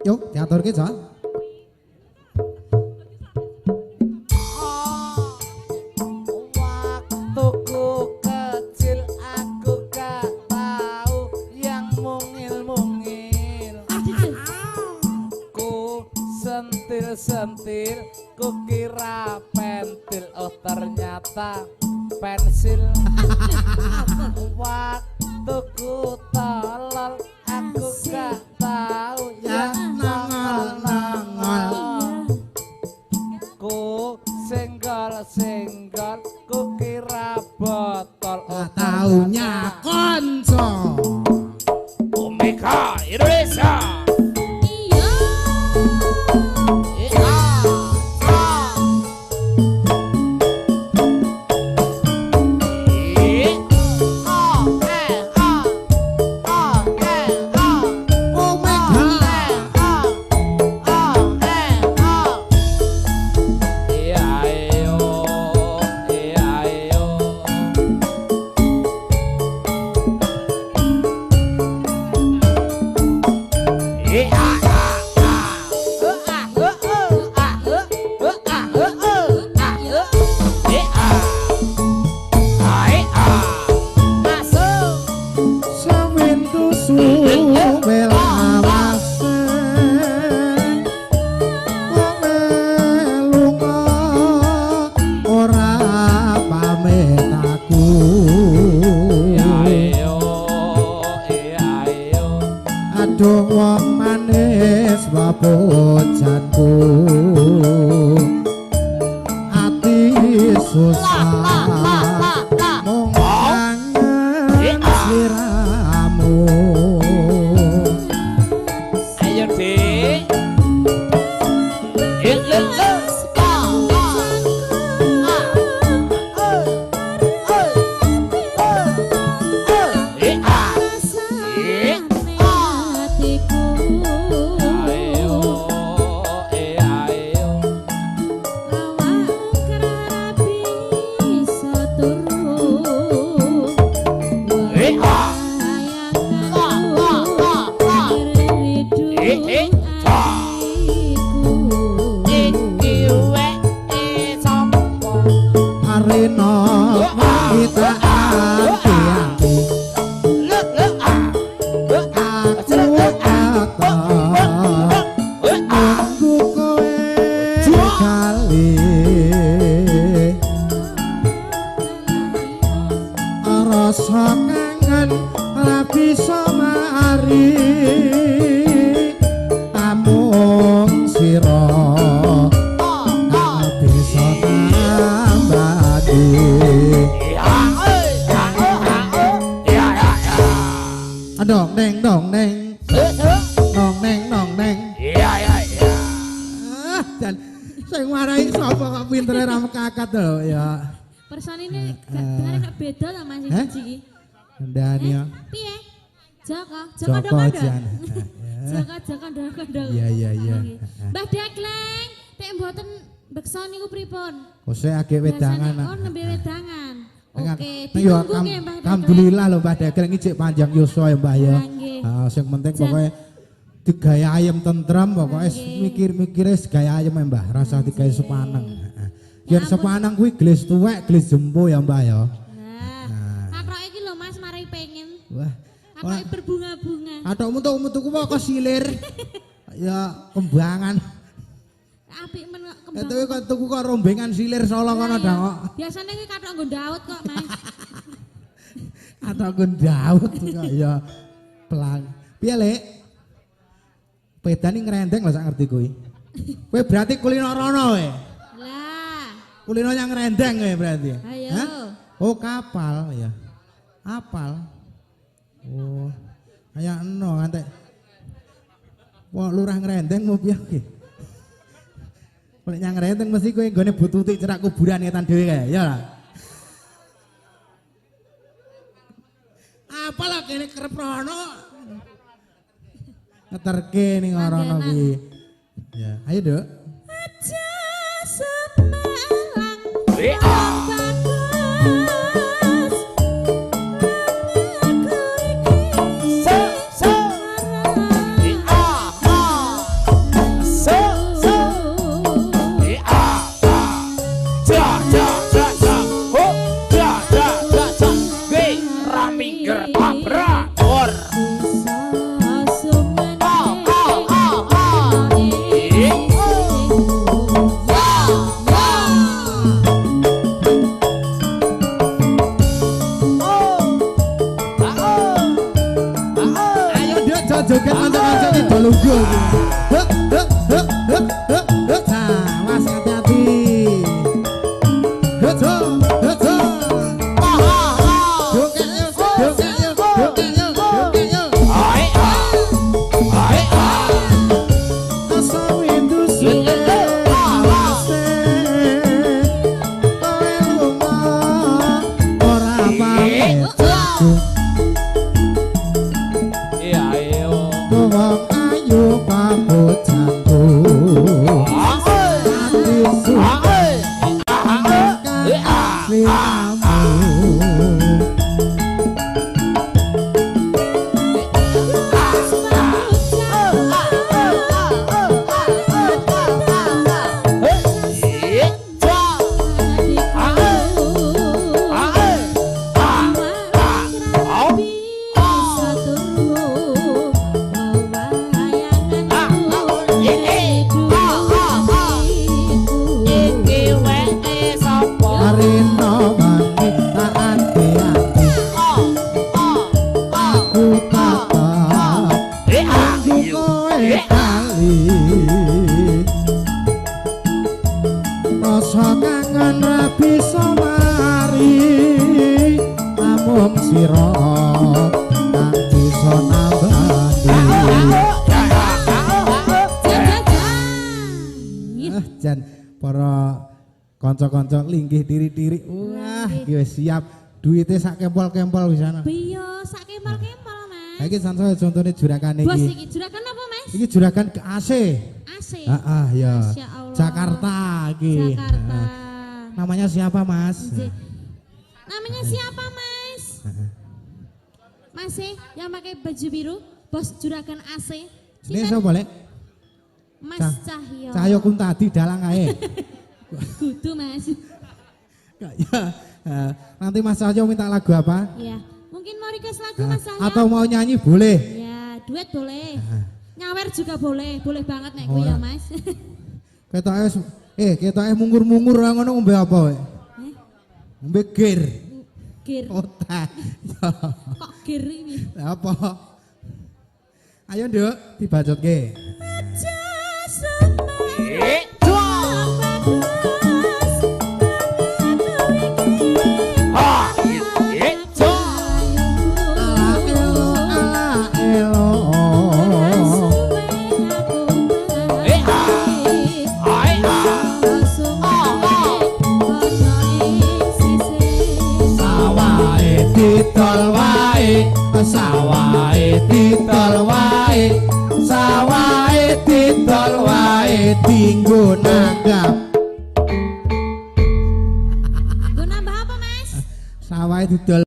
Yuk, diaturke, Jon. Waktuku kecil aku gak tahu yang mungil-mungil. Ku sentil-sentil, ku kira pentil, oh ternyata pensil. Waktuku tolol, aku gak tahu yang nongol-nongol. Ku senggol-senggol, ku kira botol, oh Taunya konco. Omega Indonesia. Aduh wong manis babojanku, ati susah mung kangen sliramu. Ayo Dik. Arena kita anti-anti, aku kata nunggu kowe kali. Rasa kangen ra bisa mari, amung sira bisa tambadi. Dong neng dong neng nong neng nong neng. Dan sing warai sapa kok pintere ra mekakat lho ya. Personine gak beda ta Mas iki. Ndani ya. Piye? Joko Joko Jan. Joko kondo. Iya. Mbah Dekleng, nek mboten beksa niku pripun? Kose agek wedangan. Oh nembe wedangan. Oke, yo ditunggu nggih Mbah Dekleng. alhamdulillah lho Mbah Dekleng iki panjang yuswa ya Mbah ya. Sing penting pokoke digaya ayam tentrem pokoke mikir-mikire gaya ayam ya Mbah, rasa digawe sepaneng. Yen sepaneng kuwi gelis tuwek, gelis jempo ya Mbah ya. Nah, katroke iki lho Mas mari pengen. Wah, Katroke berbunga-bunga. atukmu tuku kok silir. Ya kembangan. Apik men kok kembang. Itu kok tuku kok rombengan silir Solo kono dah kok. Biasane kuwi kathok nggo Daud kok Mas. Atau nggo Daud kok ya pelang. Piye Lek? Pedani ngrendeng lho sak ngerti kuwi. Kowe berarti kulino rono kowe. Lah, Kulino yang ngrendeng kowe berarti. ayo. Hah? Oh kapal ya. Apal. Oh. Kayak eno antek. Wah lurah ngrendeng mau piye iki? Nek nyang ngrendeng mesti kowe nggone bututik cerak kuburan ngetan dhewe kae, ya. Apalah kene kerep rono. Ngeterke ning rono kuwi. Ya, ayo, Dok. Aja semelang. Bagus. joget kanca-kanca iki do lungguh iki. Nah, Mas hati-hati. Hejo. Joget yo. Ai ai Asa windu suwe awase. Kowe lunga ora pamit. iya ayo Wong ayu pabojanku. Ati suwe sliramu. Arena mani tak ati-ati. Aku tatap tunggu kowe kali. Rasa kangen ra bisa mari, namung sira kang bisa nambani. Jan para kanca-kanca linggih diri-diri. Wah, iki wis siap. Duite sak kempol-kempol wis ana. Iya, sak kempol-kempol, Mas. Ha iki sansaya contone juragan Bos iki. iki juragan apa, Mas? Iki juragan ke AC. AC. Heeh, ya. Masya Allah. Jakarta iki. Jakarta. Namanya siapa, Mas? Nggih. Namanya siapa, Mas? Mas yang pakai baju biru, bos juragan AC. Ini sapa, Lek? Mas Cahyo. Cahyo kun tadi dalang ae. Kudu, Mas. Ya. Nanti Mas Cahyo minta lagu apa? Iya. Mungkin mau request lagu Mas Cahyo. Atau mau nyanyi boleh. Ya, duet boleh. Nyawer juga boleh. Boleh banget nek Oh, ku ya. ya, Mas. Ketoke mungur-mungur ora ngono ngombe apa kowe? Ngombe gir. Gir. Otak. Kok gir ini? Apa? Ayo, Nduk, dibacotke. Ditol wae, sawahe ditol wae, sawahe ditol wae, dinggo nanggap. Gue nambah apa, Mas? Sawahe didol